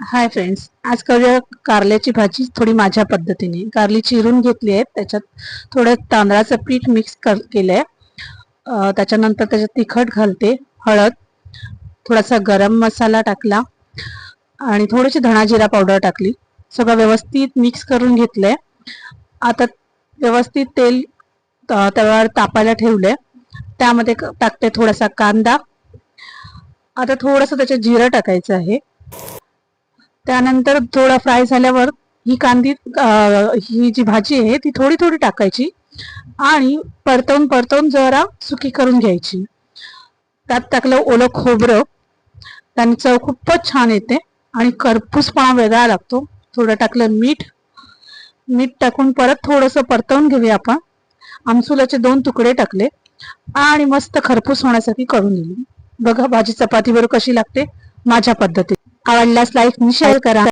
Hi friends, आज करूया कारल्याची भाजी थोडी माझ्या पद्धतीने. कारली चिरून घेतली आहे, त्याच्यात थोडं तांदळाचं पीठ मिक्स केलंय. त्याच्यानंतर त्याच्यात तिखट घालते, हळद, थोडासा गरम मसाला टाकला आणि थोडीशी धणा जिरा पावडर टाकली. सगळं व्यवस्थित मिक्स करून घेतलंय. आता व्यवस्थित तेल तव्यावर तापायला ठेवलंय. त्यामध्ये टाकते थोडासा कांदा. आता थोडंसं त्याच्यात जिरं टाकायचं आहे. त्यानंतर थोडा फ्राय झाल्यावर ही जी भाजी आहे ती थोडी थोडी टाकायची आणि परतवून परतवून जरा सुकी करून घ्यायची. त्यात टाकलं ओलं खोबरं, त्याने चव खूपच छान येते आणि करपूसपणा वेगळा लागतो. थोडं टाकलं मीठ टाकून परत थोडंसं परतवून घेऊया आपण. आमसुलाचे 2 तुकडे टाकले आणि मस्त खरपूस होण्यासाठी करून दिली. बघा भाजी चपातीवर कशी लागते माझ्या पद्धतीने. आवडल्यास लाईक आणि शेअर करा.